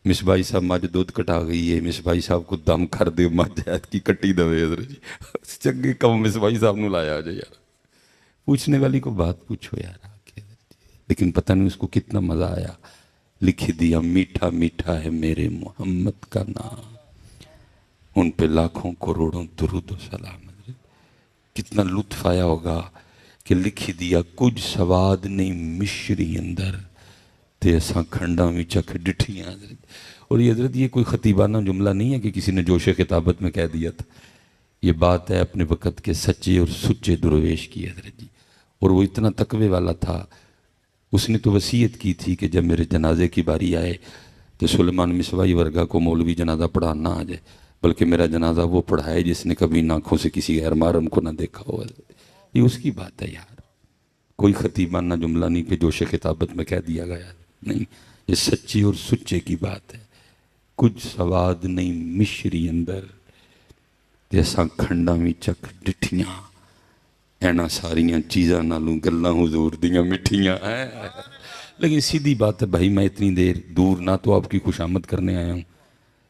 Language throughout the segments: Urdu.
مصباحی صاحب مجھ دودھ کٹا گئی ہے، مصباحی صاحب کو دم کر دے، مجھ ایت کی کٹی دوے حضرت جی چنگے کم مصباحی صاحب نو لایا آ جائے یار، پوچھنے والی کو بات پوچھو یار آ کے۔ لیکن پتہ نہیں اس کو کتنا مزہ آیا، لکھ دیا میٹھا میٹھا ہے میرے محمد کا نام، ان پہ لاکھوں کروڑوں درود و سلام۔ کتنا لطف آیا ہوگا کہ لکھ دیا کچھ سواد نہیں مشری اندر تے اساں کھنڈاں بھی چکھ ڈٹھیاں۔ اور یہ حضرت یہ کوئی خطیبانہ جملہ نہیں ہے کہ کسی نے جوش خطابت میں کہہ دیا تھا، یہ بات ہے اپنے وقت کے سچے اور سچے درویش کی حضرت جی۔ اور وہ اتنا تقوی والا تھا، اس نے تو وصیت کی تھی کہ جب میرے جنازے کی باری آئے تو سلیمان مصباحی ورگا کو مولوی جنازہ پڑھانا آ جائے، بلکہ میرا جنازہ وہ پڑھائے جس نے کبھی ناکھوں سے کسی غیر محرم کو نہ دیکھا ہو۔ یہ اس کی بات ہے یار، کوئی خطیبانہ جملہ نہیں کہ جوش خطابت میں کہہ دیا گیا، نہیں، یہ سچی اور سچے کی بات ہے۔ کچھ سواد نہیں مشری اندر جیسا کھنڈا میں چک ڈٹھیاں، اینا ساریاں چیزاں نالوں گلاں حضور دیاں مٹھیاں۔ لیکن سیدھی بات ہے بھائی، میں اتنی دیر دور نہ تو آپ کی خوش آمد کرنے آیا ہوں،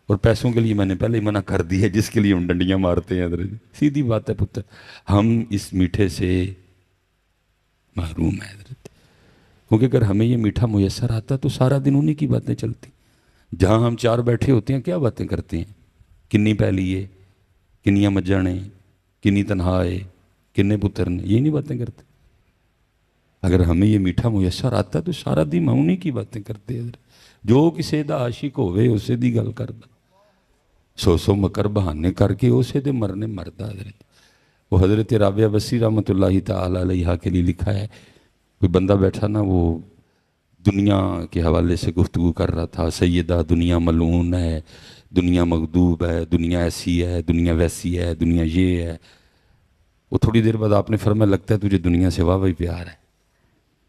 اور پیسوں کے لیے میں نے پہلے ہی منع کر دی ہے، جس کے لیے ہم ڈنڈیاں مارتے ہیں حضرت۔ سیدھی بات ہے پتر، ہم اس میٹھے سے محروم ہیں حضرت، کیونکہ اگر ہمیں یہ میٹھا میسر آتا تو سارا دن انہی کی باتیں چلتی۔ جہاں ہم چار بیٹھے ہوتے ہیں کیا باتیں کرتے ہیں، کنی پیلی ہے، کنیاں مجھاں نے، کنی تنہا ہے، کنے پتر نے، یہ نہیں باتیں کرتے۔ اگر ہمیں یہ میٹھا میسر آتا تو سارا دن ہم انہی کی باتیں کرتے ہیں۔ جو کسی دا عاشق ہوئے اسے دی گل کردا، سو سو مکر بہانے کر کے اسے دے مرنے مردہ حضرت۔ وہ حضرت رابعہ بصری رحمۃ اللہ تعالی علیہ کے لیے لکھا ہے، کوئی بندہ بیٹھا نا، وہ دنیا کے حوالے سے گفتگو کر رہا تھا، سیدہ دنیا ملعون ہے، دنیا مغضوب ہے، دنیا ایسی ہے، دنیا ویسی ہے، دنیا یہ ہے۔ وہ تھوڑی دیر بعد آپ نے فرمایا لگتا ہے تجھے دنیا سے واہ پیار ہے۔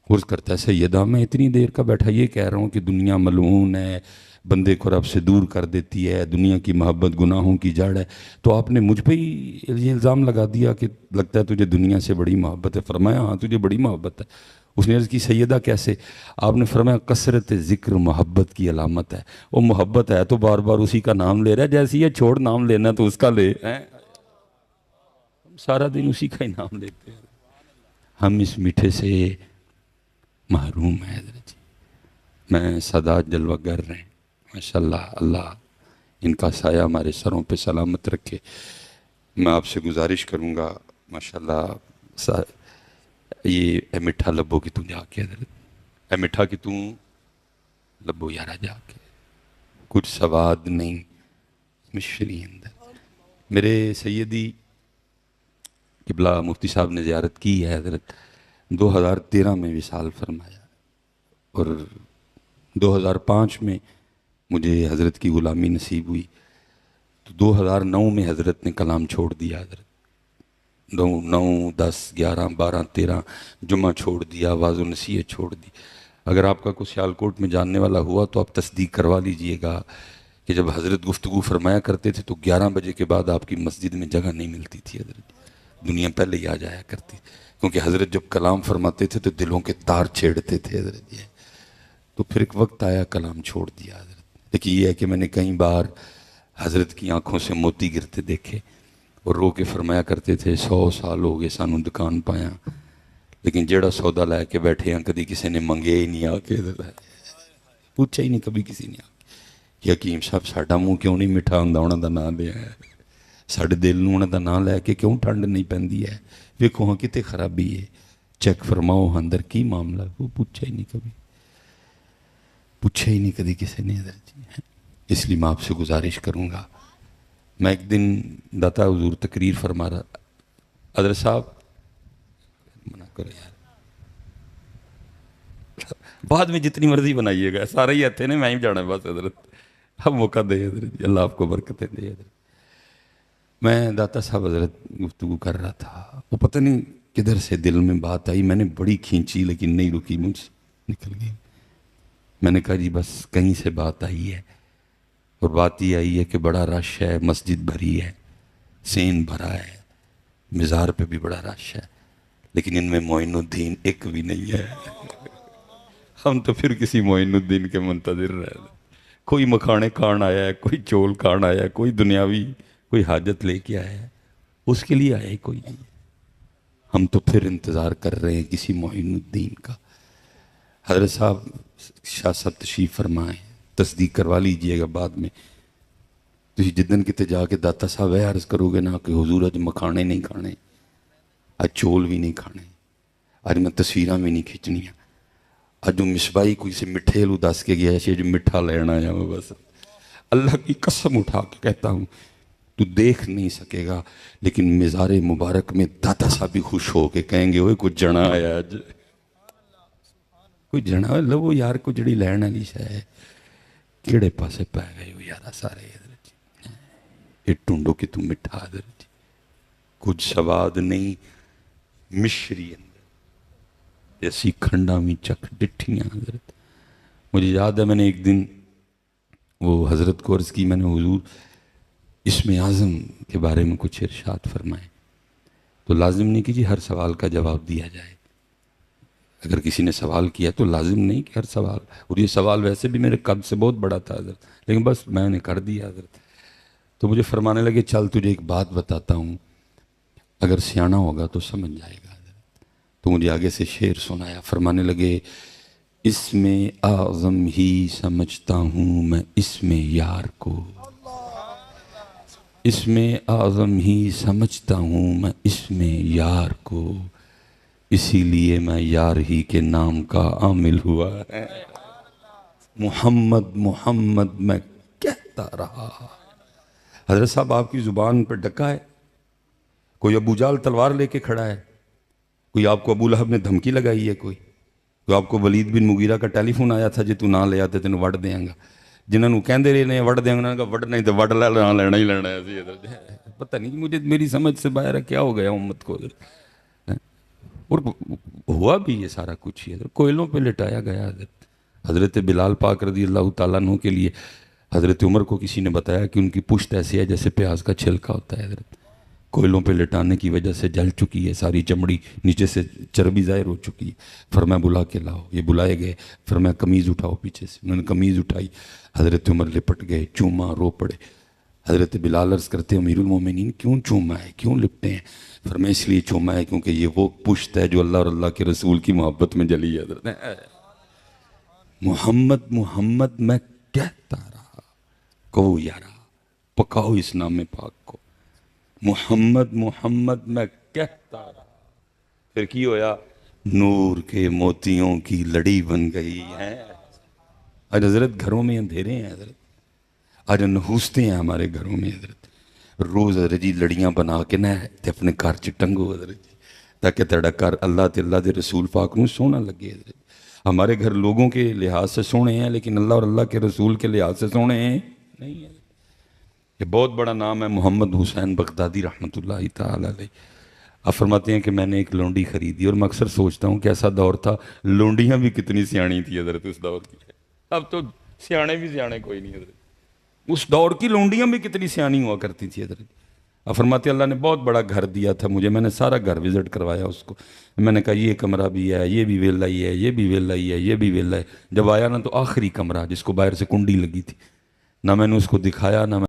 عرض کرتا ہے سیدہ میں اتنی دیر کا بیٹھا یہ کہہ رہا ہوں کہ دنیا ملعون ہے، بندے کو رب سے دور کر دیتی ہے، دنیا کی محبت گناہوں کی جڑ ہے، تو آپ نے مجھ پہ ہی یہ الزام لگا دیا کہ لگتا ہے تجھے دنیا سے بڑی محبت ہے۔ فرمایا ہاں تجھے بڑی محبت ہے۔ اس نے عرض کی سیدہ کیسے؟ آپ نے فرمایا کثرت ذکر محبت کی علامت ہے۔ وہ محبت ہے تو بار بار اسی کا نام لے رہا ہے، جیسے یہ چھوڑ نام لینا تو اس کا لے، ہم سارا دن اسی کا ہی نام لیتے ہیں۔ ہم اس میٹھے سے محروم ہیں حضرت جی۔ میں سادات جلوہ گر رہے ہیں ماشاءاللہ، اللہ ان کا سایہ ہمارے سروں پہ سلامت رکھے۔ میں آپ سے گزارش کروں گا ماشاءاللہ، یہ اے مٹھا لبو کی توں جا کے حضرت، اے مٹھا کی توں لبو یارا جا کے، کچھ سواد نہیں مشری اندر۔ میرے سیدی قبلہ مفتی صاحب نے زیارت کی ہے حضرت، 2013 میں وصال فرمایا، اور 2005 میں مجھے حضرت کی غلامی نصیب ہوئی، تو 2009 میں حضرت نے کلام چھوڑ دیا حضرت، 9 10 11 12 13 جمعہ چھوڑ دیا، واعظ و نصیحت چھوڑ دی۔ اگر آپ کا کوئی سیالکوٹ میں جاننے والا ہوا تو آپ تصدیق کروا لیجئے گا کہ جب حضرت گفتگو فرمایا کرتے تھے تو 11 بجے کے بعد آپ کی مسجد میں جگہ نہیں ملتی تھی حضرت، دنیا پہلے ہی آ جایا کرتی، کیونکہ حضرت جب کلام فرماتے تھے تو دلوں کے تار چھیڑتے تھے حضرت یہ۔ تو پھر ایک وقت آیا کلام چھوڑ دیا حضرت۔ لیکن یہ ہے کہ میں نے کئی بار حضرت کی آنکھوں سے موتی گرتے دیکھے، اور رو کے فرمایا کرتے تھے 100 سال ہو گئے سانوں دکان پایا، لیکن جیڑا سودا لے کے بیٹھے ہیں کدی کسی نے منگے ہی نہیں، آ کے پوچھا ہی نہیں کبھی کسی نے، کہ حکیم صاحب ساڈا منہ کیوں نہیں میٹھا ہوندا انہاں دا نام لیا ہے، ساڈے دل نوں انہاں دا نام لے کے کیوں ٹھنڈ نہیں پیندی ہے، ویکھو ہاں کتے خرابی ہے، چیک فرماؤ اندر کی معاملہ، وہ پوچھا ہی نہیں کبھی، پوچھا ہی نہیں کدی کسی نے حضرت جی۔ اس لیے میں آپ سے گزارش کروں گا، میں ایک دن داتا حضور تقریر فرما رہا، حضرت صاحب منع کرو یار، بعد میں جتنی مرضی بنائیے گا، سارے ہی اتنے نے، میں ہی جانا ہے بس حضرت، اب موقع دے حضرت جی، اللہ آپ کو برکتیں دے حضرت۔ میں داتا صاحب حضرت گفتگو کر رہا تھا، وہ پتہ نہیں کدھر سے دل میں بات آئی، میں نے بڑی کھینچی لیکن نہیں رکی، مجھ سے نکل گئی۔ میں نے کہا جی بس کہیں سے بات آئی ہے، اور بات یہ آئی ہے کہ بڑا رش ہے، مسجد بھری ہے، سین بھرا ہے، مزار پہ بھی بڑا رش ہے، لیکن ان میں معین الدین ایک بھی نہیں ہے۔ ہم تو پھر کسی معین الدین کے منتظر رہے، کوئی مکھانے کھان آیا ہے، کوئی چول کھان آیا ہے، کوئی دنیاوی کوئی حاجت لے کے آیا ہے، اس کے لیے آیا ہی کوئی نہیں۔ ہم تو پھر انتظار کر رہے ہیں کسی معین الدین کا۔ حضرت صاحب شاہ صاحب تشریف فرمائیں، تصدیق کروا لیجئے گا بعد میں۔ تسی جدن کتے جا کے داتا صاحب ہے عرض کرو گے نا کہ حضور اج مکھانے نہیں کھانے، اج چول بھی نہیں کھانے، اج میں تصویراں بھی نہیں کھچنیاں، اج مصباحی کوئی سے مٹھے لو دس کے گیا ہے جو مٹھا لینا ہے میں بس۔ اللہ کی قسم اٹھا کے کہتا ہوں تو دیکھ نہیں سکے گا، لیکن مزار مبارک میں داتا صاحب بھی خوش ہو کے کہیں گے اوے کچھ جنا آیا اج، کوئی جنا ہے لو یار کو جڑی لین والی شے ہے کیڑے پاسے پے گئے ہو یارا سارے حضرت جی، یہ ٹونڈو کہ تم مٹھا حضرت جی، کچھ سواد نہیں مشری اندر جیسی کھنڈا میں چکھ ڈٹھیاں حضرت۔ مجھے یاد ہے میں نے ایک دن وہ حضرت کو عرض کی، میں نے حضور اسم اعظم کے بارے میں کچھ ارشاد فرمائے، تو لازم نہیں کہ جی ہر سوال کا جواب دیا جائے، اگر کسی نے سوال کیا تو لازم نہیں کہ ہر سوال، اور یہ سوال ویسے بھی میرے قد سے بہت بڑا تھا حضرت، لیکن بس میں نے کر دیا حضرت۔ تو مجھے فرمانے لگے چل تجھے ایک بات بتاتا ہوں، اگر سیانا ہوگا تو سمجھ جائے گا حضرت۔ تو مجھے آگے سے شعر سنایا، فرمانے لگے اسم اعظم ہی سمجھتا ہوں میں اسم یار کو، اسم اعظم ہی سمجھتا ہوں میں اسم یار کو، اسی لیے میں یار ہی کے نام کا عامل ہوا ہے، محمد محمد میں کہتا رہا۔ حضرت صاحب آپ کی زبان پر ڈکا ہے، کوئی ابو جال تلوار لے کے کھڑا ہے، کوئی آپ کو ابو لہب نے دھمکی لگائی ہے، کوئی آپ کو ولید بن مغیرہ کا ٹیلی فون آیا تھا جی تو نہ لے آتے تینوں وڑ دیاں گا، جنہوں کہندے رہے نے وڑ دیاں گا، انہوں نے کہا وڑ نہیں تو وڑ لینا ہی لینا ہے۔ پتہ نہیں مجھے میری سمجھ سے باہر ہے کیا ہو گیا امت کو، اور ہوا بھی یہ سارا کچھ ہی حضرت، کوئلوں پہ لٹایا گیا حضرت۔ حضرت بلال پاک رضی اللہ تعالیٰ عنہ کے لیے حضرت عمر کو کسی نے بتایا کہ ان کی پشت ایسی ہے جیسے پیاز کا چھلکا ہوتا ہے حضرت، کوئلوں پہ لٹانے کی وجہ سے جل چکی ہے، ساری چمڑی نیچے سے چربی ظاہر ہو چکی ہے۔ فرمایا بلا کے لاؤ، یہ بلائے گئے، فرمایا قمیض اٹھاؤ پیچھے سے، انہوں نے قمیض اٹھائی، حضرت عمر لپٹ گئے، چوما رو پڑے۔ حضرت بلال عرض کرتے امیر المومنین کیوں چوما ہے، کیوں لپٹے ہیں؟ فرمایا اس لیے چوما ہے کیونکہ یہ وہ پشت ہے جو اللہ اور اللہ کے رسول کی محبت میں جلی ہے حضرت۔ محمد محمد میں کہتا رہا، کہو یارا پکاؤ اس نام پاک کو، محمد محمد میں کہتا رہا۔ پھر کی ہویا؟ نور کے موتیوں کی لڑی بن گئی ہے۔ آج حضرت گھروں میں اندھیرے ہیں حضرت، آج نحوستے ہیں ہمارے گھروں میں حضرت، روز حضرت جی لڑیاں بنا کے نہ تے اپنے کار چٹنگو حضرت جی، تاکہ تیرا کار اللہ تے اللہ دے رسول پاک نو سونا لگے حضرت۔ ہمارے گھر لوگوں کے لحاظ سے سونے ہیں لیکن اللہ اور اللہ کے رسول کے لحاظ سے سونے ہیں نہیں ہیں۔ یہ بہت بڑا نام ہے محمد حسین بغدادی رحمۃ اللہ تعالی علیہ۔ آپ فرماتے ہیں کہ میں نے ایک لونڈی خریدی، اور میں اکثر سوچتا ہوں کہ ایسا دور تھا لونڈیاں بھی کتنی سیاਣੀ تھی حضرت اس دور کی، اب تو سیانے بھی سیانے کوئی نہیں حضرت، اس دور کی لونڈیاں بھی کتنی سیاਣੀ ہوا کرتی تھی حضرت۔ آپ فرماتے اللہ نے بہت بڑا گھر دیا تھا مجھے، میں نے سارا گھر وزٹ کروایا اس کو، میں نے کہا یہ کمرہ بھی ہے، یہ بھی ویلا ہی ہے، یہ بھی ویلا ہی ہے، یہ بھی ویلا ہے۔ جب آیا نا تو آخری کمرہ جس کو باہر سے کنڈی لگی تھی، نہ میں نے اس کو دکھایا، نہ میں